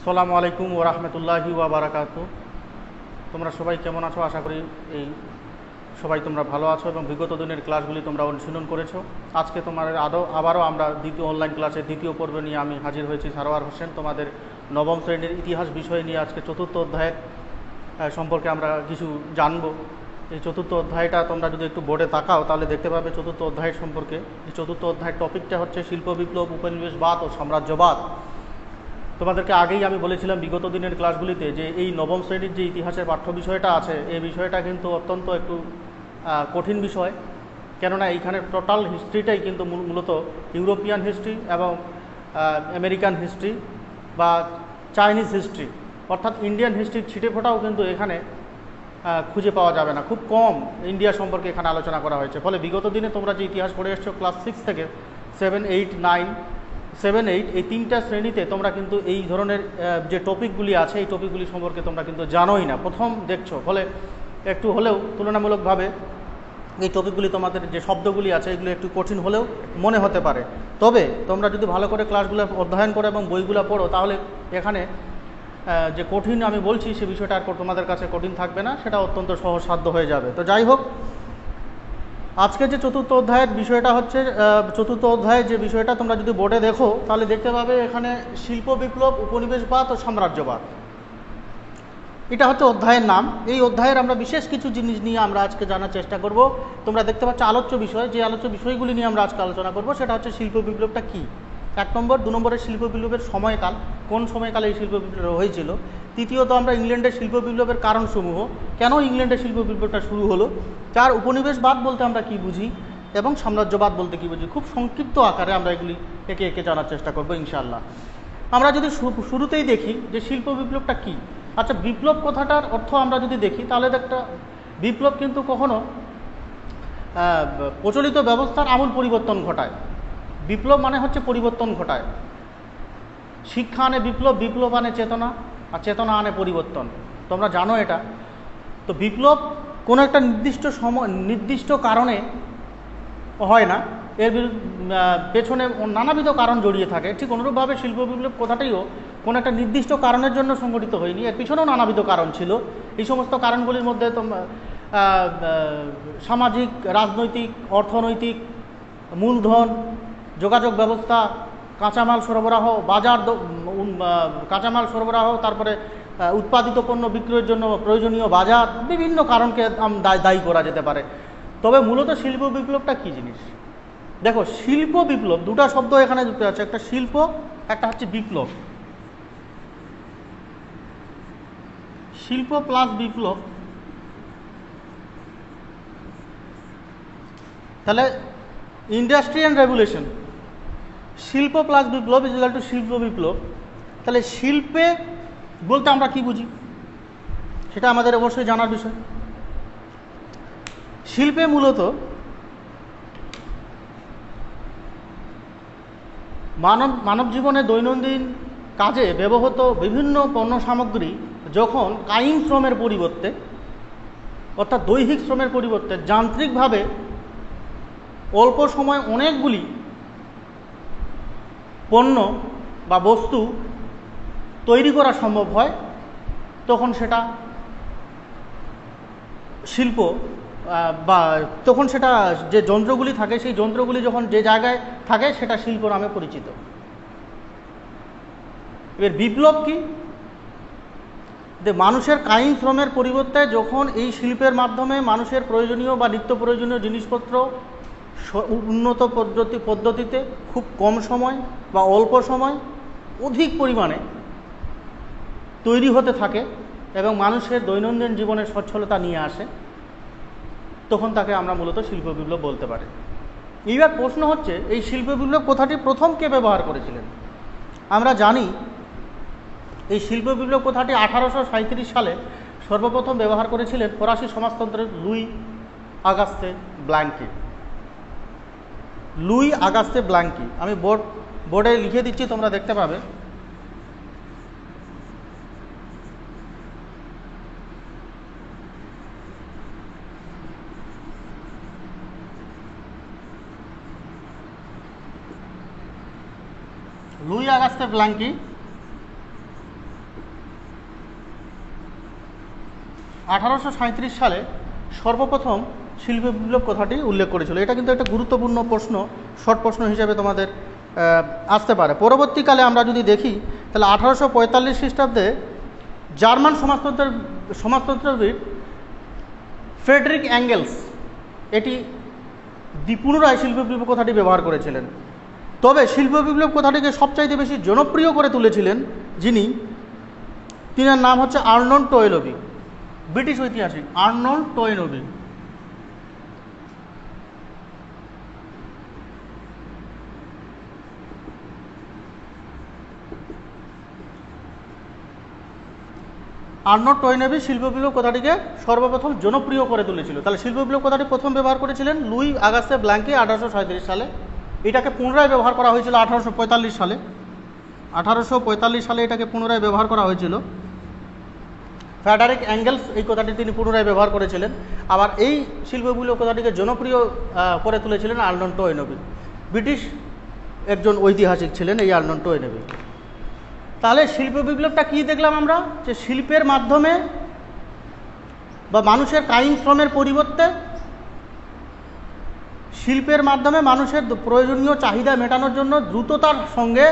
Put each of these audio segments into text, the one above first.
আসসালামু আলাইকুম ওয়া রাহমাতুল্লাহি ওয়া বারাকাতু। তোমরা সবাই কেমন আছো? আশা করি সবাই তোমরা ভালো আছো এবং বিগত দিনের ক্লাসগুলি তোমরা অনুশীলন করেছো। আজকে তোমাদের আবারও আমরা দ্বিতীয় অনলাইন ক্লাসের দ্বিতীয় পর্ব নিয়ে আমি হাজির হয়েছি, সারোয়ার হোসেন। তোমাদের নবম শ্রেণীর ইতিহাস বিষয় নিয়ে আজকে চতুর্থ অধ্যায়ের সম্পর্কে আমরা কিছু জানবো। এই চতুর্থ অধ্যায়টা তোমরা যদি একটু বোর্ডে তাকাও তাহলে দেখতে পাবে চতুর্থ অধ্যায়ের সম্পর্কে। এই চতুর্থ অধ্যায়ের টপিকটা হচ্ছে শিল্প বিপ্লব, উপনিবেশবাদ ও সাম্রাজ্যবাদ। তোমাদেরকে আগেই আমি বলেছিলাম বিগত দিনের ক্লাসগুলিতে যে এই নবম শ্রেণীর যে ইতিহাসের পাঠ্য বিষয়টা আছে, এই বিষয়টা কিন্তু অত্যন্ত একটু কঠিন বিষয়। কেননা এইখানে টোটাল হিস্ট্রিটাই কিন্তু মূলত ইউরোপিয়ান হিস্ট্রি এবং আমেরিকান হিস্ট্রি বা চাইনিজ হিস্ট্রি, অর্থাৎ ইন্ডিয়ান হিস্ট্রির ছিটেফোঁটাও কিন্তু এখানে খুঁজে পাওয়া যাবে না। খুব কম ইন্ডিয়া সম্পর্কে এখানে আলোচনা করা হয়েছে। ফলে বিগত দিনে তোমরা যে ইতিহাস পড়ে এসছো ক্লাস 6 থেকে 7, 8, 9, 7, 8 এই তিনটা শ্রেণীতে তোমরা কিন্তু এই ধরনের যে টপিকগুলি আছে এই টপিকগুলি সম্পর্কে তোমরা কিন্তু জানোই না, প্রথম দেখছো। ফলে একটু হলেও তুলনামূলকভাবে এই টপিকগুলি তোমাদের যে শব্দগুলি আছে এগুলো একটু কঠিন হলেও মনে হতে পারে। তবে তোমরা যদি ভালো করে ক্লাসগুলো অধ্যয়ন করো এবং বইগুলো পড়ো তাহলে এখানে যে কঠিন আমি বলছি সে বিষয়টা আর তোমাদের কাছে কঠিন থাকবে না, সেটা অত্যন্ত সহজসাধ্য হয়ে যাবে। তো যাই হোক, আজকে যে চতুর্থ অধ্যায়ের বিষয়টা হচ্ছে, চতুর্থ অধ্যায়ের যে বিষয়টা তোমরা যদি বোর্ডে দেখো তাহলে দেখতে পাবে এখানে শিল্প বিপ্লব, উপনিবেশবাদ ও সাম্রাজ্যবাদ, এটা হচ্ছে অধ্যায়ের নাম। এই অধ্যায়ের আমরা বিশেষ কিছু জিনিস নিয়ে আমরা আজকে জানার চেষ্টা করব। তোমরা দেখতে পাচ্ছ আলোচ্য বিষয়, যে আলোচ্য বিষয়গুলি নিয়ে আমরা আজকে আলোচনা করব সেটা হচ্ছে শিল্প বিপ্লবটা কী, 1 নম্বর। 2 নম্বরের শিল্প বিপ্লবের সময়কাল, কোন সময়কালে এই শিল্প বিপ্লব হয়েছিল। তৃতীয়ত আমরা ইংল্যান্ডের শিল্প বিপ্লবের কারণসমূহ, কেন ইংল্যান্ডের শিল্প বিপ্লবটা শুরু হলো। 4, উপনিবেশবাদ বলতে আমরা কী বুঝি এবং সাম্রাজ্যবাদ বলতে কী বুঝি। খুব সংক্ষিপ্ত আকারে আমরা এগুলি একে একে জানার চেষ্টা করব ইনশাআল্লাহ। আমরা যদি শুরুতেই দেখি যে শিল্প বিপ্লবটা কী। আচ্ছা, বিপ্লব কথাটার অর্থ আমরা যদি দেখি তাহলে একটা বিপ্লব কিন্তু কখনো প্রচলিত ব্যবস্থার আমূল পরিবর্তন ঘটায়। বিপ্লব মানে হচ্ছে পরিবর্তন ঘটায়। শিক্ষা আনে বিপ্লব, বিপ্লব আনে চেতনা, আর চেতনা আনে পরিবর্তন। তোমরা জানো এটা। তো বিপ্লব কোনো একটা নির্দিষ্ট কারণে হয় না, এর পেছনে নানাবিধ কারণ জড়িয়ে থাকে। ঠিক অনুরূপভাবে শিল্প বিপ্লব কথাটাইও কোনো একটা নির্দিষ্ট কারণের জন্য সংগঠিত হয়নি, এর পিছনেও নানাবিধ কারণ ছিল। এই সমস্ত কারণগুলির মধ্যে সামাজিক, রাজনৈতিক, অর্থনৈতিক, মূলধন, যোগাযোগ ব্যবস্থা, কাঁচামাল সরবরাহ, কাঁচামাল সরবরাহ, তারপরে উৎপাদিত পণ্য বিক্রয়ের জন্য প্রয়োজনীয় বাজার, বিভিন্ন কারণকে দায়ী করা যেতে পারে। তবে মূলত শিল্প বিপ্লবটা কী জিনিস দেখো। শিল্প বিপ্লব, দুটা শব্দ এখানে যুক্ত আছে, একটা শিল্প, একটা হচ্ছে বিপ্লব। শিল্প প্লাস বিপ্লব, তাহলে ইন্ডাস্ট্রিয়াল রেভলিউশন, শিল্প plus Biplab is equal to শিল্প বিপ্লব। তাহলে শিল্পে বলতে আমরা কি বুঝি সেটা আমাদের অবশ্যই জানার বিষয়। শিল্পে মূলত মানব জীবনে দৈনন্দিন কাজে ব্যবহৃত বিভিন্ন পণ্য সামগ্রী যখন কায়িক শ্রমের পরিবর্তে, অর্থাৎ দৈহিক শ্রমের পরিবর্তে যান্ত্রিকভাবে অল্প সময় অনেকগুলি পণ্য বা বস্তু তৈরি করা সম্ভব হয়, তখন সেটা শিল্প, বা তখন সেটা যে যন্ত্রগুলি থাকে সেই যন্ত্রগুলি যখন যে জায়গায় থাকে সেটা শিল্প নামে পরিচিত। এর বিপ্লব কি, যে মানুষের কায়িক শ্রমের পরিবর্তে যখন এই শিল্পের মাধ্যমে মানুষের প্রয়োজনীয় বা নিত্য প্রয়োজনীয় জিনিসপত্র উন্নত পদ্ধতিতে খুব কম সময় বা অল্প সময় অধিক পরিমাণে তৈরি হতে থাকে এবং মানুষের দৈনন্দিন জীবনের সচ্ছলতা নিয়ে আসে, তখন তাকে আমরা মূলত শিল্প বিপ্লব বলতে পারি। এইবার প্রশ্ন হচ্ছে, এই শিল্প বিপ্লব কথাটি প্রথম কে ব্যবহার করেছিলেন। আমরা জানি এই শিল্প বিপ্লব কথাটি 1837 সালে সর্বপ্রথম ব্যবহার করেছিলেন ফরাসি সমাজতন্ত্রের লুই আগাস্তে ব্ল্যাঙ্কি। লুই আগাস্তে ব্ল্যাঙ্কি, আমি বোর্ডে লিখে দিচ্ছি, তোমরা দেখতে পাবে। লুই আগাস্তে ব্ল্যাঙ্কি 1837 সালে সর্বপ্রথম শিল্প বিপ্লব কথাটি উল্লেখ করেছিল। এটা কিন্তু একটা গুরুত্বপূর্ণ প্রশ্ন, শর্ট প্রশ্ন হিসেবে তোমাদের আসতে পারে। পরবর্তীকালে আমরা যদি দেখি তাহলে 1845 খ্রিস্টাব্দে জার্মান সমাজতন্ত্রবিদ ফ্রেডরিক অ্যাঙ্গেলস এটি পুনরায় শিল্প বিপ্লব কথাটি ব্যবহার করেছিলেন। তবে শিল্প বিপ্লব কথাটিকে সবচাইতে বেশি জনপ্রিয় করে তুলেছিলেন তিনার নাম হচ্ছে আর্নল্ড টয়েনবি, ব্রিটিশ ঐতিহাসিক আর্নল্ড টয়েনবি। আর্নল্ড টয়েনবি শিল্প বিপ্লব কথাটিকে সর্বপ্রথম জনপ্রিয় করে তুলেছিল। তাহলে শিল্প বিপ্লব কথাটি প্রথম ব্যবহার করেছিলেন লুই আগাস্তে ব্ল্যাঙ্কি 1837 সালে। এটাকে পুনরায় ব্যবহার করা হয়েছিল 1845 সালে। 1845 সালে এটাকে পুনরায় ব্যবহার করা হয়েছিল। ফ্রেডরিক অ্যাঙ্গেলস এই কথাটি তিনি পুনরায় ব্যবহার করেছিলেন। আবার এই শিল্প বিপ্লব কথাটিকে জনপ্রিয় করে তুলেছিলেন আর্নল্ড টয়েনবি। ব্রিটিশ একজন ঐতিহাসিক ছিলেন এই আর্নল্ড টয়েনবি। তাহলে শিল্প বিপ্লবটা কী দেখলাম আমরা, যে শিল্পের মাধ্যমে বা মানুষের কায়িক শ্রমের পরিবর্তে শিল্পের মাধ্যমে মানুষের প্রয়োজনীয় চাহিদা মেটানোর জন্য দ্রুততার সঙ্গে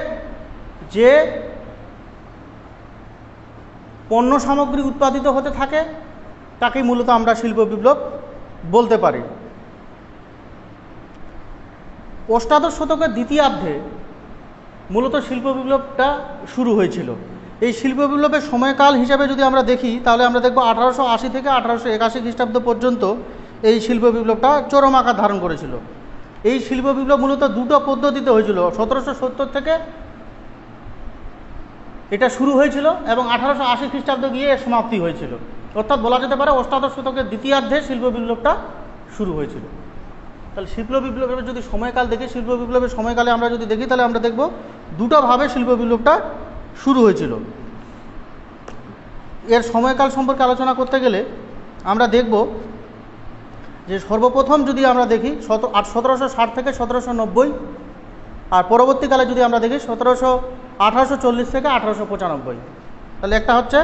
যে পণ্য সামগ্রী উৎপাদিত হতে থাকে তাকেই মূলত আমরা শিল্প বিপ্লব বলতে পারি। অষ্টাদশ শতকের দ্বিতীয়ার্ধে মূলত শিল্প বিপ্লবটা শুরু হয়েছিল। এই শিল্প বিপ্লবের সময়কাল হিসাবে যদি আমরা দেখি তাহলে আমরা দেখব 1880 থেকে 1881 খ্রিস্টাব্দ পর্যন্ত এই শিল্প বিপ্লবটা চরম আকার ধারণ করেছিল। এই শিল্প বিপ্লব মূলত দুটো পদ্ধতিতে হয়েছিল। 1770 থেকে এটা শুরু হয়েছিল এবং 1880 খ্রিস্টাব্দে গিয়ে সমাপ্তি হয়েছিল। অর্থাৎ বলা যেতে পারে অষ্টাদশ শতকের দ্বিতীয়ার্ধে শিল্প বিপ্লবটা শুরু হয়েছিল। তাহলে শিল্প বিপ্লবের যদি সময়কাল দেখি, শিল্প বিপ্লবের সময়কালে আমরা যদি দেখি তাহলে আমরা দেখব দুটোভাবে শিল্প বিপ্লবটা শুরু হয়েছিল। এর সময়কাল সম্পর্কে আলোচনা করতে গেলে আমরা দেখব যে সর্বপ্রথম যদি আমরা দেখি 1760 থেকে 1790, আর পরবর্তীকালে যদি আমরা দেখি 1840 থেকে 1895। তাহলে একটা হচ্ছে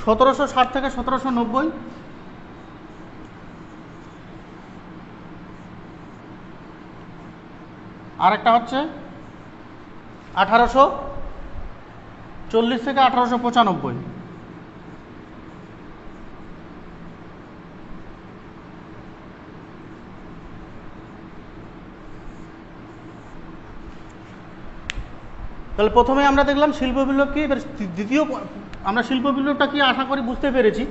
1760 থেকে 1790, আর একটা হচ্ছে 1840 থেকে 1895। তাহলে প্রথমে আমরা দেখলাম শিল্প বিপ্লব কি, এবার দ্বিতীয় আমরা শিল্প বিপ্লবটা কি আশা করি বুঝতে পেরেছি।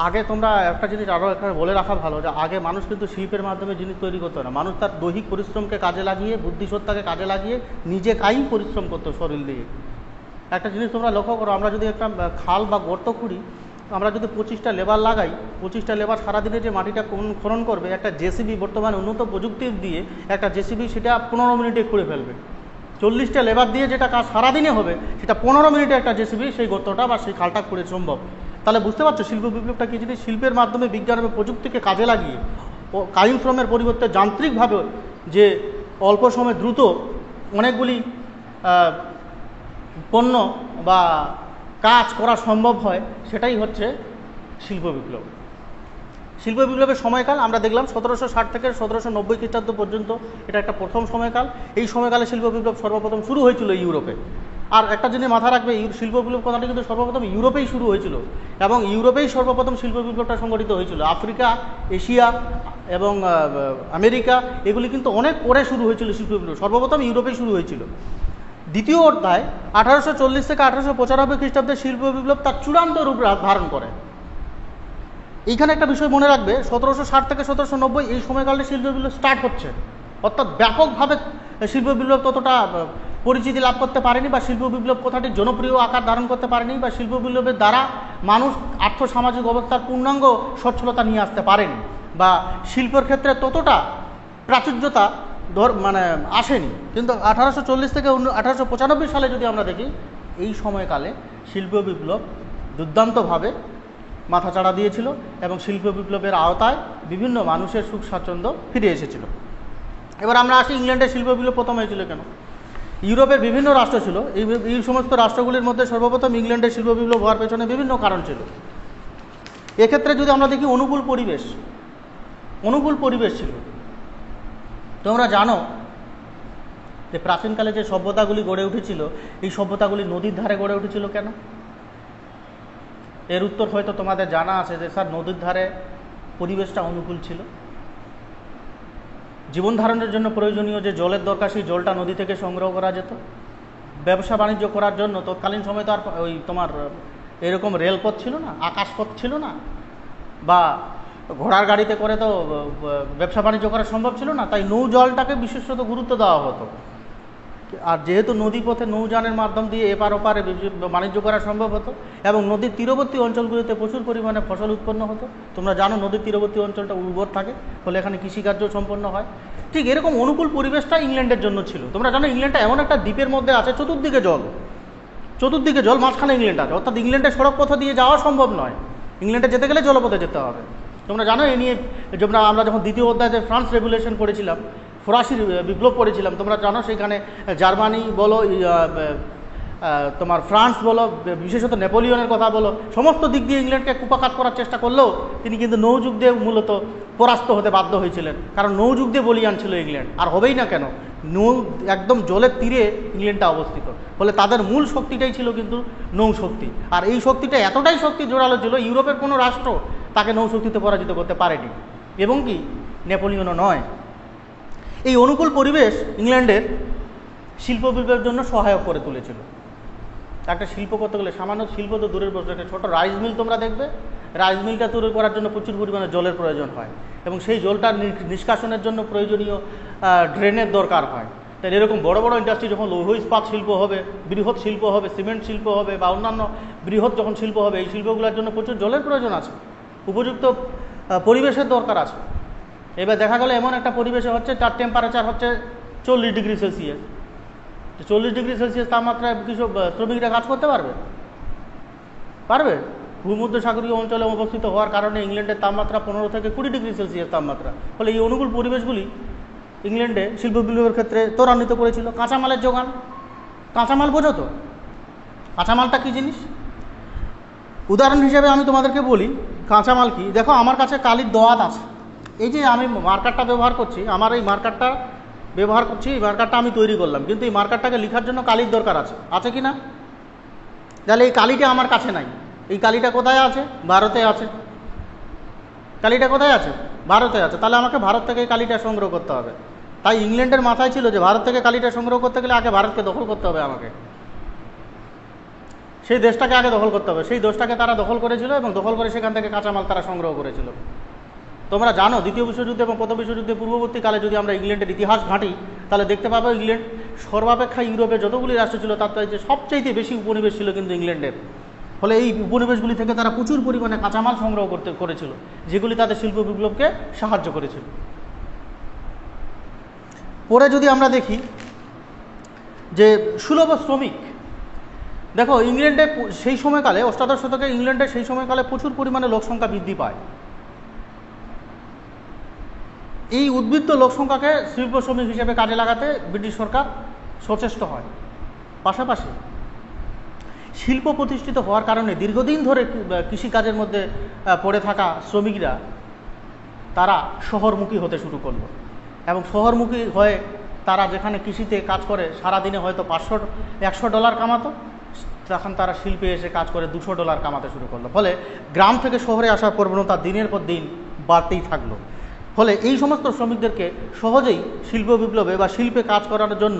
আগে তোমরা একটা জিনিস আরও এখানে বলে রাখা ভালো, যে আগে মানুষ কিন্তু শিল্পের মাধ্যমে জিনিস তৈরি করতো না। মানুষ তার দৈহিক পরিশ্রমকে কাজে লাগিয়ে, বুদ্ধিসত্তাকে কাজে লাগিয়ে নিজে কায়িক পরিশ্রম করতো শরীর দিয়ে। একটা জিনিস তোমরা লক্ষ্য করো, আমরা যদি একটা খাল বা গর্ত খুঁড়ি, আমরা যদি 25টা লেবার লাগাই, 25টা লেবার সারাদিনে যে মাটিটা খনন করবে, একটা জেসিবি বর্তমানে উন্নত প্রযুক্তি দিয়ে একটা জেসিবি সেটা 15 মিনিটে খুঁড়ে ফেলবে। 40টা লেবার দিয়ে যেটা কাজ সারাদিনে হবে সেটা 15 মিনিটে একটা জেসিবি সেই গর্তটা বা সেই খালটা খুঁড়ে সম্ভব। তাহলে বুঝতে পারছো শিল্প বিপ্লবটা কি জিনিস। শিল্পের মাধ্যমে বিজ্ঞান এবং প্রযুক্তিকে কাজে লাগিয়ে কায়িক শ্রমের পরিবর্তে যান্ত্রিকভাবে যে অল্প সময়ে দ্রুত অনেকগুলি পণ্য বা কাজ করা সম্ভব হয়, সেটাই হচ্ছে শিল্প বিপ্লব। শিল্প বিপ্লবের সময়কাল আমরা দেখলাম 1760 থেকে 1790 খ্রিস্টাব্দ পর্যন্ত, এটা একটা প্রথম সময়কাল। এই সময়কালে শিল্প বিপ্লব সর্বপ্রথম শুরু হয়েছিল ইউরোপে। আর একটা জিনিস মাথা রাখবে, শিল্প বিপ্লব কথাটি কিন্তু সর্বপ্রথম ইউরোপেই শুরু হয়েছিল এবং ইউরোপেই সর্বপ্রথম শিল্প বিপ্লবটা সংগঠিত হয়েছিল। আফ্রিকা, এশিয়া এবং আমেরিকা এগুলি কিন্তু অনেক পরে শুরু হয়েছিল শিল্প বিপ্লব, সর্বপ্রথম ইউরোপেই শুরু হয়েছিল। দ্বিতীয় অধ্যায় 1840 থেকে 1895 খ্রিস্টাব্দে শিল্প বিপ্লব তার চূড়ান্ত রূপ ধারণ করে। এইখানে একটা বিষয় মনে রাখবে, 1760 থেকে 1790 এই সময়কালে শিল্প বিপ্লব স্টার্ট হচ্ছে, অর্থাৎ ব্যাপকভাবে শিল্প বিপ্লব ততটা পরিচিতি লাভ করতে পারেনি বা শিল্প বিপ্লব কথাটি জনপ্রিয় আকার ধারণ করতে পারেনি বা শিল্প বিপ্লবের দ্বারা মানুষ আর্থসামাজিক অবস্থার পূর্ণাঙ্গ সচ্ছলতা নিয়ে আসতে পারেনি বা শিল্পের ক্ষেত্রে ততটা প্রাচুর্যতা আসেনি। কিন্তু 1840 থেকে 1895 সালে যদি আমরা দেখি, এই সময়কালে শিল্প বিপ্লব দুর্দান্তভাবে মাথাচাড়া দিয়েছিল এবং শিল্প বিপ্লবের আওতায় বিভিন্ন মানুষের সুখ স্বাচ্ছন্দ্য ফিরে এসেছিল। এবার আমরা আসি ইংল্যান্ডের শিল্প বিপ্লব প্রথম হয়েছিল কেন। ইউরোপের বিভিন্ন রাষ্ট্র ছিল, এই সমস্ত রাষ্ট্রগুলির মধ্যে সর্বপ্রথম ইংল্যান্ডের শিল্প বিপ্লব হওয়ার পেছনে বিভিন্ন কারণ ছিল। এক্ষেত্রে যদি আমরা দেখি অনুকূল পরিবেশ ছিল। তোমরা জানো যে প্রাচীনকালে যে সভ্যতাগুলি গড়ে উঠেছিল, এই সভ্যতাগুলি নদীর ধারে গড়ে উঠেছিল কেন? এর উত্তর হয়তো তোমাদের জানা আছে যে স্যার, নদীর ধারে পরিবেশটা অনুকূল ছিল, জীবন ধারণের জন্য প্রয়োজনীয় যে জলের দরকার সেই জলটা নদী থেকে সংগ্রহ করা যেত। ব্যবসা বাণিজ্য করার জন্য তৎকালীন সময় তো আর ওই তোমার এরকম রেলপথ ছিল না, আকাশপথ ছিল না, বা ঘোড়ার গাড়িতে করে তো ব্যবসা বাণিজ্য করা সম্ভব ছিল না, তাই নৌ জলটাকে বিশেষত গুরুত্ব দেওয়া হতো। আর যেহেতু নদীপথে নৌযানের মাধ্যম দিয়ে এপার ওপারে বাণিজ্য করা সম্ভব হতো এবং নদীর তীরবর্তী অঞ্চলগুলিতে প্রচুর পরিমাণে ফসল উৎপন্ন হতো। তোমরা জানো নদীর তীরবর্তী অঞ্চলটা উর্বর থাকে, ফলে এখানে কৃষিকার্য সম্পন্ন হয়। ঠিক এরকম অনুকূল পরিবেশটা ইংল্যান্ডের জন্য ছিল। তোমরা জানো ইংল্যান্ডটা এমন একটা দ্বীপের মধ্যে আছে, চতুর্দিকে জল, মাঝখানে ইংল্যান্ড আছে, অর্থাৎ ইংল্যান্ডের সড়ক পথ দিয়ে যাওয়া সম্ভব নয়, ইংল্যান্ডে যেতে গেলে জলপথে যেতে হবে। তোমরা জানো এ নিয়ে আমরা যখন দ্বিতীয় অধ্যায়ে ফ্রান্স রেভলিউশন পড়েছিলাম, ফরাসি বিপ্লব পড়েছিলাম, তোমরা জানো সেখানে জার্মানি বলো, তোমার ফ্রান্স বলো, বিশেষত নেপোলিয়নের কথা বলো, সমস্ত দিক দিয়ে ইংল্যান্ডকে কুপাকাত করার চেষ্টা করলেও তিনি কিন্তু নৌযুগ দিয়ে মূলত পরাস্ত হতে বাধ্য হয়েছিলেন, কারণ নৌযুগ দিয়ে বলিয়ান ছিল ইংল্যান্ড। আর হবেই না কেন, নৌ একদম জলের তীরে ইংল্যান্ডটা অবস্থিত, ফলে তাদের মূল শক্তিটাই ছিল কিন্তু নৌশক্তি। আর এই শক্তিটা এতটাই শক্তি জোরালো ছিল, ইউরোপের কোনো রাষ্ট্র তাকে নৌশক্তিতে পরাজিত করতে পারেনি, এবং কি নেপোলিয়নও নয়। এই অনুকূল পরিবেশ ইংল্যান্ডের শিল্প বিপ্লবের জন্য সহায়ক করে তুলেছিল। একটা শিল্প করতে গেলে, সামান্য শিল্প তো দূরের বস্তু, একটা ছোটো রাইস মিল তোমরা দেখবে, রাইস মিলটা তৈরি করার জন্য প্রচুর পরিমাণে জলের প্রয়োজন হয়, এবং সেই জলটা নিষ্কাশনের জন্য প্রয়োজনীয় ড্রেনের দরকার হয়। তাই এরকম বড় বড় ইন্ডাস্ট্রি যখন লৌহ ইস্পাত শিল্প হবে, বৃহৎ শিল্প হবে, সিমেন্ট শিল্প হবে, বা অন্যান্য বৃহৎ যখন শিল্প হবে, এই শিল্পগুলোর জন্য প্রচুর জলের প্রয়োজন আছে, উপযুক্ত পরিবেশের দরকার আছে। এবার দেখা গেল এমন একটা পরিবেশে হচ্ছে, তার টেম্পারেচার হচ্ছে 40 ডিগ্রি সেলসিয়াস। 40 ডিগ্রি সেলসিয়াস তাপমাত্রায় কিছু শ্রমিকরা কাজ করতে পারবে? ভূমধ্যসাগরীয় অঞ্চলে অবস্থিত হওয়ার কারণে ইংল্যান্ডের তাপমাত্রা 15 থেকে 20 ডিগ্রি সেলসিয়াস তাপমাত্রা। ফলে এই অনুকূল পরিবেশগুলি ইংল্যান্ডে শিল্প বিপ্লবের ক্ষেত্রে ত্বরান্বিত করেছিল। কাঁচামালের যোগান, কাঁচামাল বোঝো তো, কাঁচামালটা কী জিনিস? উদাহরণ হিসেবে আমি তোমাদেরকে বলি কাঁচামাল কি। দেখো আমার কাছে কালির দোয়াত আছে, এই যে আমি মার্কারটা ব্যবহার করছি, এই মার্কারটা আমি তৈরি করলাম, কিন্তু এই মার্কারটাকে লেখার জন্য কালির দরকার আছে কি না? তাহলে এই কালিটা আমার কাছে নাই। এই কালিটা কোথায় আছে? ভারতে আছে। কালিটা কোথায় আছে? ভারতে আছে। তাহলে আমাকে ভারত থেকে এই কালিটা সংগ্রহ করতে হবে। তাই ইংল্যান্ডের মাথায় ছিল যে ভারত থেকে কালিটা সংগ্রহ করতে গেলে আগে ভারতকে দখল করতে হবে, আমাকে সেই দেশটাকে আগে দখল করতে হবে। সেই দেশটাকে তারা দখল করেছিল এবং দখল করে সেখান থেকে কাঁচামাল তারা সংগ্রহ করেছিল। তোমরা জানো দ্বিতীয় বিশ্বযুদ্ধ এবং প্রথম বিশ্বযুদ্ধের পূর্ববর্তীকালে যদি আমরা ইংল্যান্ডের ইতিহাস ঘাঁটি, তাহলে দেখতে পাবো ইংল্যান্ড সর্বাপেক্ষা ইউরোপের যতগুলি রাষ্ট্র ছিল তার যে সবচাইতে বেশি উপনিবেশ ছিল কিন্তু ইংল্যান্ডের। ফলে এই উপনিবেশগুলি থেকে তারা প্রচুর পরিমাণে কাঁচামাল সংগ্রহ করেছিল, যেগুলি তাদের শিল্প বিপ্লবকে সাহায্য করেছিল। পরে যদি আমরা দেখি যে সুলভ শ্রমিক, দেখো ইংল্যান্ডে সেই সময়কালে, অষ্টাদশ শতকে ইংল্যান্ডে সেই সময়কালে প্রচুর পরিমাণে লোকসংখ্যা বৃদ্ধি পায়। এই উদ্বৃত্ত লোকসংখ্যাকে শিল্প শ্রমিক হিসেবে কাজে লাগাতে ব্রিটিশ সরকার সচেষ্ট হয়। পাশাপাশি শিল্প প্রতিষ্ঠিত হওয়ার কারণে দীর্ঘদিন ধরে কৃষিকাজের মধ্যে পড়ে থাকা শ্রমিকরা তারা শহরমুখী হতে শুরু করলো, এবং শহরমুখী হয়ে তারা যেখানে কৃষিতে কাজ করে সারাদিনে হয়তো $100 কামাতো, তখন তারা শিল্পে এসে কাজ করে $200 কামাতে শুরু করলো। ফলে গ্রাম থেকে শহরে আসার প্রবণতা দিনের পর দিন বাড়তেই থাকলো। ফলে এই সমস্ত শ্রমিকদেরকে সহজেই শিল্প বিপ্লবে বা শিল্পে কাজ করার জন্য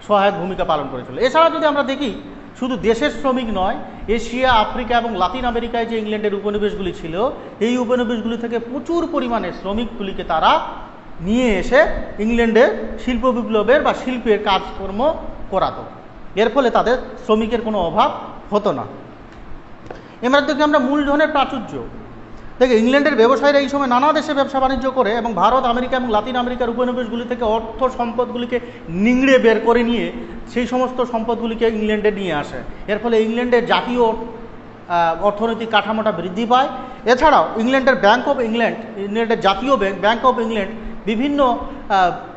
সহায়ক ভূমিকা পালন করেছিল। এছাড়া যদি আমরা দেখি, শুধু দেশের শ্রমিক নয়, এশিয়া, আফ্রিকা এবং লাতিন আমেরিকায় যে ইংল্যান্ডের উপনিবেশগুলি ছিল, এই উপনিবেশগুলি থেকে প্রচুর পরিমাণে শ্রমিকগুলিকে তারা নিয়ে এসে ইংল্যান্ডে শিল্প বিপ্লবের বা শিল্পের কাজকর্ম করাতো। এর ফলে তাদের শ্রমিকের কোনো অভাব হতো না। এবার দেখি আমরা মূলধনের প্রাচুর্য। দেখে ইংল্যান্ডের ব্যবসায়ীরা এই সময় নানা দেশে ব্যবসা বাণিজ্য করে এবং ভারত, আমেরিকা এবং লাতিন আমেরিকার উপনিবেশগুলি থেকে অর্থ সম্পদগুলিকে নিংড়ে বের করে নিয়ে সেই সমস্ত সম্পদগুলিকে ইংল্যান্ডে নিয়ে আসে। এর ফলে ইংল্যান্ডের জাতীয় অর্থনৈতিক কাঠামোটা বৃদ্ধি পায়। এছাড়াও ইংল্যান্ডের ব্যাংক অফ ইংল্যান্ড, ইংল্যান্ডের জাতীয় ব্যাংক অফ ইংল্যান্ড বিভিন্ন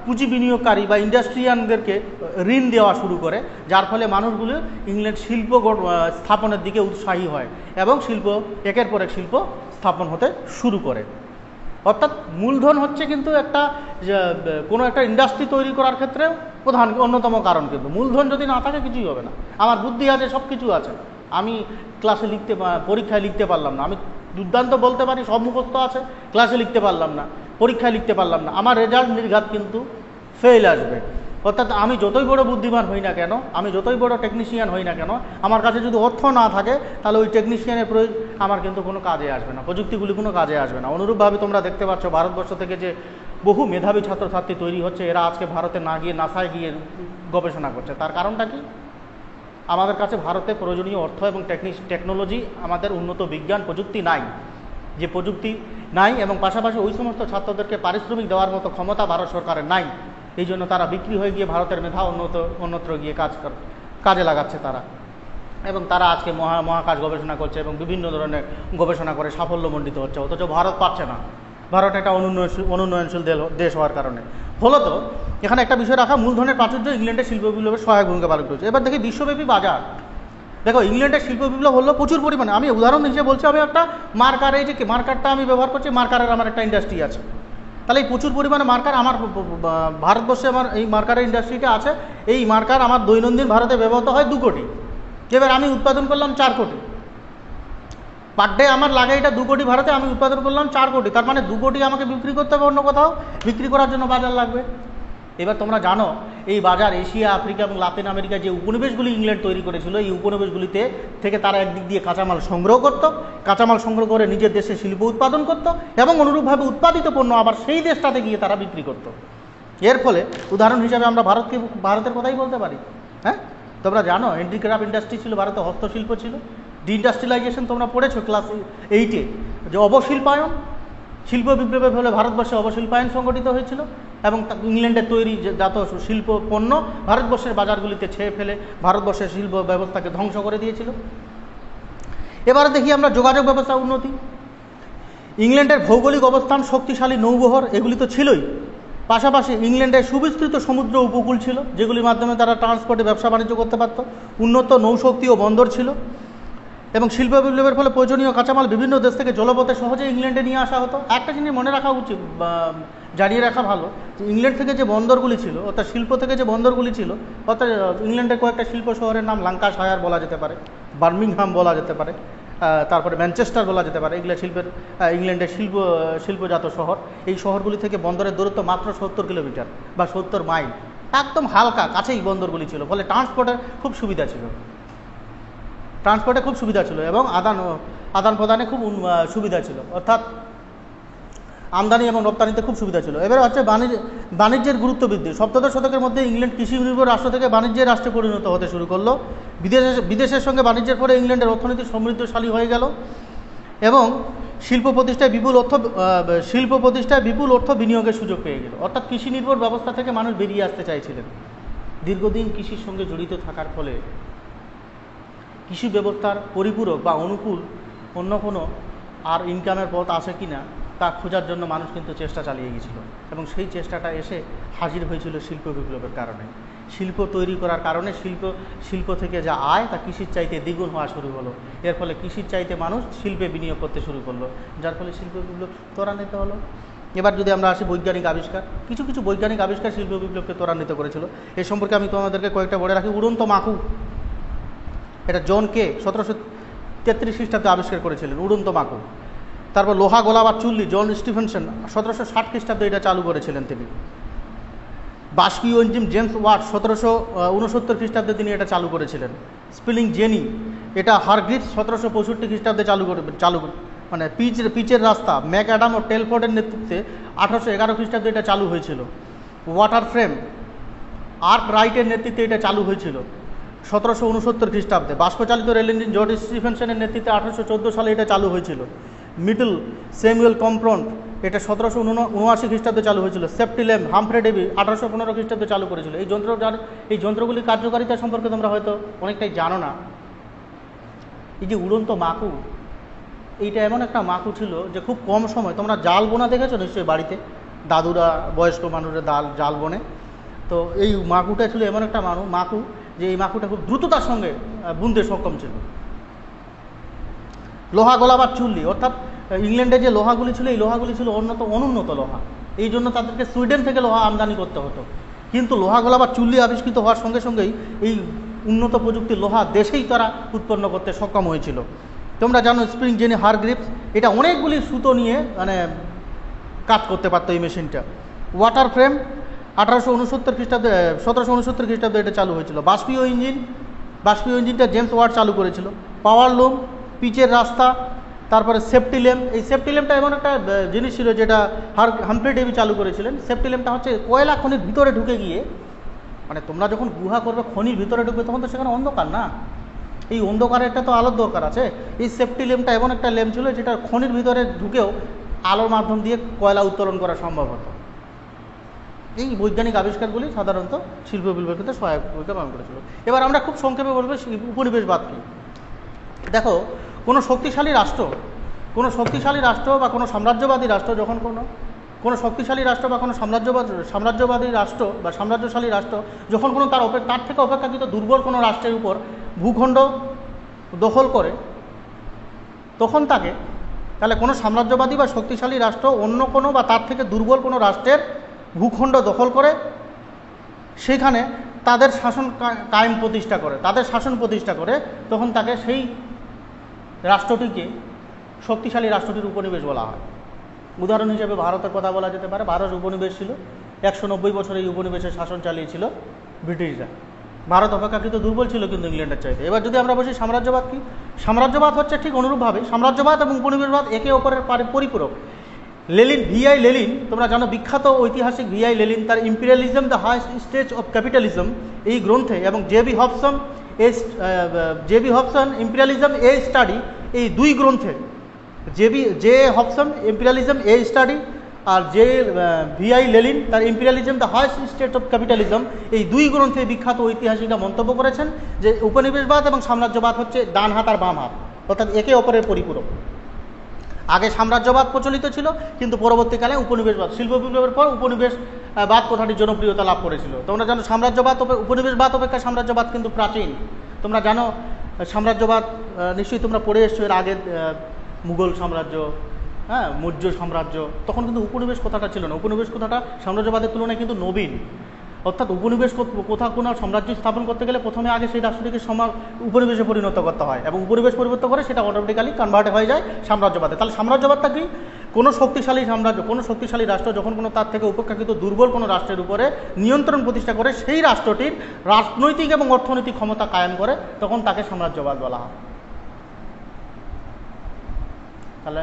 পুঁজি বিনিয়োগকারী বা ইন্ডাস্ট্রিয়ানদেরকে ঋণ দেওয়া শুরু করে, যার ফলে মানুষগুলো ইংল্যান্ড শিল্প স্থাপনের দিকে উৎসাহী হয় এবং শিল্প একের পর এক শিল্প স্থাপন হতে শুরু করে। অর্থাৎ মূলধন হচ্ছে কিন্তু একটা কোনো একটা ইন্ডাস্ট্রি তৈরি করার ক্ষেত্রে প্রধান অন্যতম কারণ। কিন্তু মূলধন যদি না থাকে কিছুই হবে না। আমার বুদ্ধি আছে, সব কিছু আছে, আমি ক্লাসে পরীক্ষায় লিখতে পারলাম না, আমি দুর্দান্ত বলতে পারি, সব মুখস্থ আছে, ক্লাসে লিখতে পারলাম না, পরীক্ষায় লিখতে পারলাম না, আমার রেজাল্ট নির্ঘাত কিন্তু ফেল আসবে। অর্থাৎ আমি যতই বড় বুদ্ধিমান হই না কেন, আমি যতই বড় টেকনিশিয়ান হই না কেন, আমার কাছে যদি অর্থ না থাকে তাহলে ওই টেকনিশিয়ানের প্রয়োজন আমার কিন্তু কোনো কাজে আসবে না, প্রযুক্তিগুলি কোনো কাজে আসবে না। অনুরূপভাবে তোমরা দেখতে পাচ্ছ ভারতবর্ষ থেকে যে বহু মেধাবী ছাত্রছাত্রী তৈরি হচ্ছে, এরা আজকে ভারতে না গিয়ে নাসায় গিয়ে গবেষণা করছে। তার কারণটা কি? আমাদের কাছে ভারতে প্রয়োজনীয় অর্থ এবং টেকনোলজি, আমাদের উন্নত বিজ্ঞান প্রযুক্তি নাই, যে প্রযুক্তি নাই, এবং পাশাপাশি ওই সমস্ত ছাত্রদেরকে পারিশ্রমিক দেওয়ার মতো ক্ষমতা ভারত সরকারের নাই। এই জন্য তারা বিক্রি হয়ে গিয়ে ভারতের মেধা অন্যত্র গিয়ে কাজে লাগাচ্ছে তারা, এবং তারা আজকে মহাকাশ গবেষণা করছে এবং বিভিন্ন ধরনের গবেষণা করে সাফল্যমণ্ডিত হচ্ছে, অথচ ভারত পারছে না। ভারত একটা অনুন্নয়নশীল দেশ হওয়ার কারণে। ফলত এখানে একটা বিষয় রাখা, মূলধনের প্রাচুর্য ইংল্যান্ডের শিল্প বিপ্লবের সহায়ক ভূমিকা পালন করেছে। এবার দেখি বিশ্বব্যাপী বাজার। দেখো ইংল্যান্ডের শিল্প বিপ্লব হলো প্রচুর পরিমাণে, আমি উদাহরণ হিসেবে বলছি, আমি একটা মার্কার, এই যে মার্কারটা আমি ব্যবহার করছি, মার্কারের আমার একটা ইন্ডাস্ট্রি আছে, তাহলে এই প্রচুর পরিমাণে মার্কার আমার ভারতবর্ষে আমার এই মার্কারের ইন্ডাস্ট্রিটা আছে। এই মার্কার আমার দৈনন্দিন ভারতে ব্যবহৃত হয় 2 কোটি, এবার আমি উৎপাদন করলাম 4 কোটি, পার ডে আমার লাগে এটা 2 কোটি, ভারতে আমি উৎপাদন করলাম 4 কোটি, তার মানে 2 কোটি আমাকে বিক্রি করতে হবে অন্য কোথাও, বিক্রি করার জন্য বাজার লাগবে। এবার তোমরা জানো এই বাজার এশিয়া, আফ্রিকা এবং লাতিন আমেরিকা যে উপনিবেশগুলি ইংল্যান্ড তৈরি করেছিল, এই উপনিবেশগুলিতে থেকে তারা একদিক দিয়ে কাঁচামাল সংগ্রহ করত, কাঁচামাল সংগ্রহ করে নিজের দেশে শিল্প উৎপাদন করত, এবং অনুরূপভাবে উৎপাদিত পণ্য আবার সেই দেশটাতে গিয়ে তারা বিক্রি করত। এর ফলে উদাহরণ হিসাবে আমরা ভারতের কথাই বলতে পারি। হ্যাঁ, তোমরা জানো হ্যান্ডিক্রাফট ইন্ডাস্ট্রি ছিল, ভারতে হস্তশিল্প ছিল, ডিইন্ডাস্ট্রিয়ালাইজেশন তোমরা পড়েছো ক্লাস 8-এ, যে অবশিল্পায়ন, শিল্প বিপ্লবের ফলে ভারতবর্ষে অবশিল্পায়ন সংগঠিত হয়েছিল এবং ইংল্যান্ডের তৈরি জাত শিল্প পণ্য ভারতবর্ষের বাজারগুলিতে ছেয়ে ফেলে ভারতবর্ষের শিল্প ব্যবস্থাকে ধ্বংস করে দিয়েছিল। এবারে দেখি আমরা যোগাযোগ ব্যবস্থা উন্নতি। ইংল্যান্ডের ভৌগোলিক অবস্থান, শক্তিশালী নৌবহর, এগুলি তো ছিলই, পাশাপাশি ইংল্যান্ডের সুবিস্তৃত সমুদ্র উপকূল ছিল, যেগুলির মাধ্যমে তারা ট্রান্সপোর্টে ব্যবসা বাণিজ্য করতে পারত, উন্নত নৌশক্তি ও বন্দর ছিল, এবং শিল্প বিপ্লবের ফলে প্রয়োজনীয় কাঁচামাল বিভিন্ন দেশ থেকে জলপথে সহজে ইংল্যান্ডে নিয়ে আসা হতো। একটা জিনিস মনে রাখা উচিত, জানিয়ে রাখা ভালো, যে ইংল্যান্ড থেকে যে বন্দরগুলি ছিল, অর্থাৎ শিল্প থেকে যে বন্দরগুলি ছিল, অর্থাৎ ইংল্যান্ডের কয়েকটা শিল্প শহরের নাম ল্যাঙ্কাশায়ার বলা যেতে পারে, বার্মিংহাম বলা যেতে পারে, তারপরে ম্যানচেস্টার বলা যেতে পারে, এগুলো ইংল্যান্ডের শিল্পজাত শহর। এই শহরগুলি থেকে বন্দরের দূরত্ব মাত্র 70 কিলোমিটার বা 70 মাইল, একদম হালকা কাছেই বন্দরগুলি ছিল, ফলে ট্রান্সপোর্টের খুব সুবিধা ছিল, এবং আদান প্রদানে খুব সুবিধা ছিল, অর্থাৎ আমদানি এবং রপ্তানিতে খুব সুবিধা ছিল। এবার হচ্ছে বাণিজ্যের গুরুত্ব বৃদ্ধি। 17 শতকের মধ্যে ইংল্যান্ড কৃষি নির্ভর রাষ্ট্র থেকে বাণিজ্যের রাষ্ট্রে পরিণত হতে শুরু করলো। বিদেশের সঙ্গে বাণিজ্যের ফলে ইংল্যান্ডের অর্থনীতি সমৃদ্ধশালী হয়ে গেল এবং শিল্প প্রতিষ্ঠায় বিপুল অর্থ বিনিয়োগের সুযোগ পেয়ে গেল। অর্থাৎ কৃষি নির্ভর ব্যবস্থা থেকে মানুষ বেরিয়ে আসতে চাইছিলেন। দীর্ঘদিন কৃষির সঙ্গে জড়িত থাকার ফলে কৃষি ব্যবস্থার পরিপূরক বা অনুকূল অন্য কোনো আর ইনকামের পথ আছে কি না তা খোঁজার জন্য মানুষ কিন্তু চেষ্টা চালিয়ে গিয়েছিল, এবং সেই চেষ্টাটা এসে হাজির হয়েছিল শিল্প বিপ্লবের কারণে। শিল্প তৈরি করার কারণে শিল্প থেকে যা আয় তা কৃষির চাইতে দ্বিগুণ হওয়া শুরু হলো। এর ফলে কৃষির চাইতে মানুষ শিল্পে বিনিয়োগ করতে শুরু করলো, যার ফলে শিল্প বিপ্লব ত্বরান্বিত হলো। এবার যদি আমরা আসি বৈজ্ঞানিক আবিষ্কার, কিছু বৈজ্ঞানিক আবিষ্কার শিল্প বিপ্লবকে ত্বরান্বিত করেছিল। এ সম্পর্কে আমি তোমাদেরকে কয়েকটা বলে রাখি। উড়ন্ত মাকু, এটা জন কে 1733 খ্রিস্টাব্দে আবিষ্কার করেছিলেন, উড়ন্ত মাকু। তারপর লোহা গলাবার চুল্লি, জন স্টিফেনসন 1760 খ্রিস্টাব্দে এটা চালু করেছিলেন তিনি। বাষ্পীয় ইঞ্জিন জেমস ওয়াট 1769 খ্রিস্টাব্দে তিনি এটা চালু করেছিলেন। স্পিলিং জেনি, এটা হারগ্রিভস 1765 খ্রিস্টাব্দে চালু মানে পিচের রাস্তা ম্যাক অ্যাডাম ও টেলফোর্ডের নেতৃত্বে 1811 খ্রিস্টাব্দে এটা চালু হয়েছিল। ওয়াটার ফ্রেম আর্ক রাইটের নেতৃত্বে এটা চালু হয়েছিল 1769 খ্রিস্টাব্দে। বাষ্পচালিত রেল ইঞ্জিন জর্জ স্টিফেনসনের নেতৃত্বে 1814 সালে এটা চালু হয়েছিল। মিডল স্যামুয়েল কম্প্রন্ট, এটা 1779 খ্রিস্টাব্দে চালু হয়েছিল। সেফটি ল্যাম্প হামফ্রে ডেভি 1815 খ্রিস্টাব্দে চালু করেছিল। এই যন্ত্রগুলির কার্যকারিতা সম্পর্কে তোমরা হয়তো অনেকটাই জানো না। এই যে উড়ন্ত মাকু, এইটা এমন একটা মাকু ছিল যে খুব কম সময়, তোমরা জাল বোনা দেখেছো নিশ্চয়ই বাড়িতে, দাদুরা বয়স্ক মানুষের জাল বনে। তো এই মাকুটা ছিল এমন একটা মাকু যে এই মাকুটা খুব দ্রুততার সঙ্গে বুনতে সক্ষম ছিল। লোহা গলাবার চুল্লি, অর্থাৎ ইংল্যান্ডে যে লোহাগুলি ছিল এই লোহাগুলি ছিল অনুন্নত লোহা, এই জন্য তাদেরকে সুইডেন থেকে লোহা আমদানি করতে হতো। কিন্তু লোহা গলাবার চুল্লি আবিষ্কৃত হওয়ার সঙ্গে সঙ্গেই এই উন্নত প্রযুক্তির লোহা দেশেই তারা উৎপন্ন করতে সক্ষম হয়েছিল। তোমরা জানো স্প্রিং জেনি হারগ্রিভস, এটা অনেকগুলি সুতো নিয়ে কাজ করতে পারতো এই মেশিনটা। ওয়াটার ফ্রেম 1869 খ্রিস্টাব্দে 1769 খ্রিস্টাব্দে এটা চালু হয়েছিল। বাষ্পীয় ইঞ্জিনটা জেমস ওয়াট চালু করেছিল। পাওয়ার লুম, পিচের রাস্তা, তারপরে সেফটি ল্যাম্প। এই সেফটি ল্যাম্পটা এমন একটা জিনিস ছিল যেটা হামফ্রে ডেভি চালু করেছিলেন। সেফটি ল্যাম্পটা হচ্ছে কয়লা খনির ভিতরে ঢুকে গিয়ে, তোমরা যখন গুহা করবে খনির ভিতরে ঢুকবে তখন তো সেখানে অন্ধকার না, এই অন্ধকারেরটা তো আলোর দরকার আছে। এই সেফটি ল্যাম্পটা এমন একটা ল্যাম্প ছিল যেটা খনির ভিতরে ঢুকেও আলোর মাধ্যম দিয়ে কয়লা উত্তোলন করা সম্ভব হতো। এই বৈজ্ঞানিক আবিষ্কারগুলি সাধারণত শিল্প বিপ্লবের ক্ষেত্রে সহায়ক ভূমিকা পালন করেছিল। এবার আমরা খুব সংক্ষেপে বলবো উপনিবেশবাদ কি। দেখো, কোনো শক্তিশালী রাষ্ট্র বা কোনো সাম্রাজ্যবাদী রাষ্ট্র যখন কোনো শক্তিশালী রাষ্ট্র বা কোনো সাম্রাজ্যবাদী রাষ্ট্র বা সাম্রাজ্যশালী রাষ্ট্র যখন কোনো তার থেকে অপেক্ষাকৃত দুর্বল কোনো রাষ্ট্রের উপর ভূখণ্ড দখল করে, তখন তাহলে কোনো সাম্রাজ্যবাদী বা শক্তিশালী রাষ্ট্র অন্য কোনো বা তার থেকে দুর্বল কোনো রাষ্ট্রের ভূখণ্ড দখল করে সেখানে তাদের শাসন প্রতিষ্ঠা করে তখন তাকে সেই রাষ্ট্রটিকে শক্তিশালী রাষ্ট্রটির উপনিবেশ বলা হয়। উদাহরণ হিসেবে ভারতের কথা বলা যেতে পারে। ভারত উপনিবেশ ছিল, 190 বছর এই উপনিবেশের শাসন চালিয়েছিল ব্রিটিশরা। ভারত অপেক্ষাকৃত দুর্বল ছিল কিন্তু ইংল্যান্ডের চাইতে। এবার যদি আমরা বলছি সাম্রাজ্যবাদ কি, সাম্রাজ্যবাদ হচ্ছে ঠিক অনুরূপভাবে সাম্রাজ্যবাদ এবং উপনিবেশবাদ একে অপরের পরিপূরক। ভিআই লেনিন, তোমরা জানো বিখ্যাত ঐতিহাসিক ভিআই লেনিন তার imperialism the highest stage of capitalism এই গ্রন্থে, এবং J B Hobson imperialism a study, এই দুই গ্রন্থে হবসন ইম্পিরিয়ালিজম এ স্টাডি আর ভিআই লেনিন তার imperialism the highest stage of capitalism, এই দুই গ্রন্থে বিখ্যাত ঐতিহাসিকরা মন্তব্য করেছেন যে উপনিবেশবাদ এবং সাম্রাজ্যবাদ হচ্ছে ডান হাত আর বাম হাত, অর্থাৎ একে অপরের পরিপূরক। আগে সাম্রাজ্যবাদ প্রচলিত ছিল, কিন্তু পরবর্তীকালে উপনিবেশবাদ, শিল্প বিপ্লবের পর উপনিবেশবাদ কথাটি জনপ্রিয়তা লাভ করেছিল। তোমরা জানো উপনিবেশবাদ অপেক্ষা সাম্রাজ্যবাদ কিন্তু প্রাচীন। তোমরা জানো সাম্রাজ্যবাদ নিশ্চয়ই তোমরা পড়ে এসছো এর আগে, মুঘল সাম্রাজ্য, মৌর্য সাম্রাজ্য, তখন কিন্তু উপনিবেশ কথাটা ছিল না। উপনিবেশ কথাটা সাম্রাজ্যবাদের তুলনায় কিন্তু নবীন। অর্থাৎ উপনিবেশ কোনো সাম্রাজ্য স্থাপন করতে গেলে প্রথমে আগে সেই রাষ্ট্রটিকে উপনিবেশে পরিণত করতে হয়, এবং উপনিবেশ পরিবর্তন করে সেটা অটোমেটিক্যালি কনভার্ট হয়ে যায় সাম্রাজ্যবাদে। তাহলে সাম্রাজ্যবাদটা কি? কোনো শক্তিশালী রাষ্ট্র যখন কোনো তার থেকে উপেক্ষাকৃত দুর্বল কোনো রাষ্ট্রের উপরে নিয়ন্ত্রণ প্রতিষ্ঠা করে সেই রাষ্ট্রটির রাজনৈতিক এবং অর্থনৈতিক ক্ষমতা কায়েম করে, তখন তাকে সাম্রাজ্যবাদ বলা হয়। তাহলে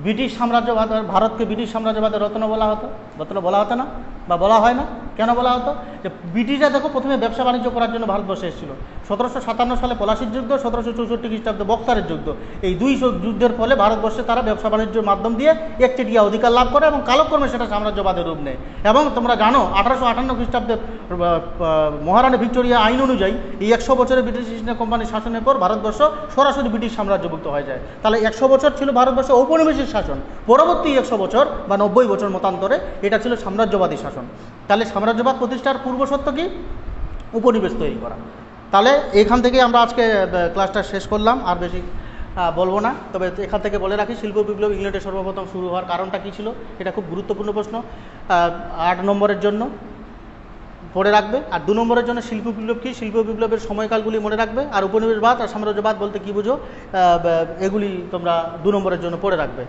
ব্রিটিশ সাম্রাজ্যবাদ, ভারতকে ব্রিটিশ সাম্রাজ্যবাদের রত্ন বলা হতো না, বা বলা হয় না। কেন বলা হতো? যে ব্রিটিশরা দেখো প্রথমে ব্যবসা বাণিজ্য করার জন্য ভারতবর্ষে এসেছিল। 1757 সালে পলাশির যুদ্ধ, 1764 খ্রিস্টাব্দে বক্সারের যুদ্ধ, এই দুই যুদ্ধের ফলে ভারতবর্ষে তারা ব্যবসা বাণিজ্যের মাধ্যম দিয়ে একচেটিয়া অধিকার লাভ করে, এবং কালক্রমে সেটা সাম্রাজ্যবাদের রূপ নেয়। এবং তোমরা জানো 1858 খ্রিস্টাব্দে মহারানী ভিক্টোরিয়া আইন অনুযায়ী এই 100 বছরের ব্রিটিশ ইস্ট ইন্ডিয়া কোম্পানির শাসনের পর ভারতবর্ষ সরাসরি ব্রিটিশ সাম্রাজ্যভুক্ত হয়ে যায়। তাহলে 100 বছর ছিল ভারতবর্ষে ঔপনিবেশিক শাসন, পরবর্তী 100 বছর বা 90 বছর মতান্তরে এটা ছিল সাম্রাজ্যবাদী শাসন। তাহলে সাম্রাজ্যবাদ প্রতিষ্ঠার পূর্বশর্ত কি? উপনিবেশ তৈরি করা। তাহলে এখান থেকে আমরা আজকে ক্লাসটা শেষ করলাম, আর বেশি বলবো না। তবে এখান থেকে বলে রাখি, শিল্প বিপ্লব ইংল্যান্ডে সর্বপ্রথম শুরু হওয়ার কারণটা কী ছিল, এটা খুব গুরুত্বপূর্ণ প্রশ্ন। 8 নম্বরের জন্য পড়ে রাখবে। আর 2 নম্বরের জন্য শিল্প বিপ্লব কী, শিল্প বিপ্লবের সময়কালগুলি মনে রাখবে। আর উপনিবেশবাদ আর সাম্রাজ্যবাদ বলতে কী বুঝো, এগুলি তোমরা 2 নম্বরের জন্য পড়ে রাখবে।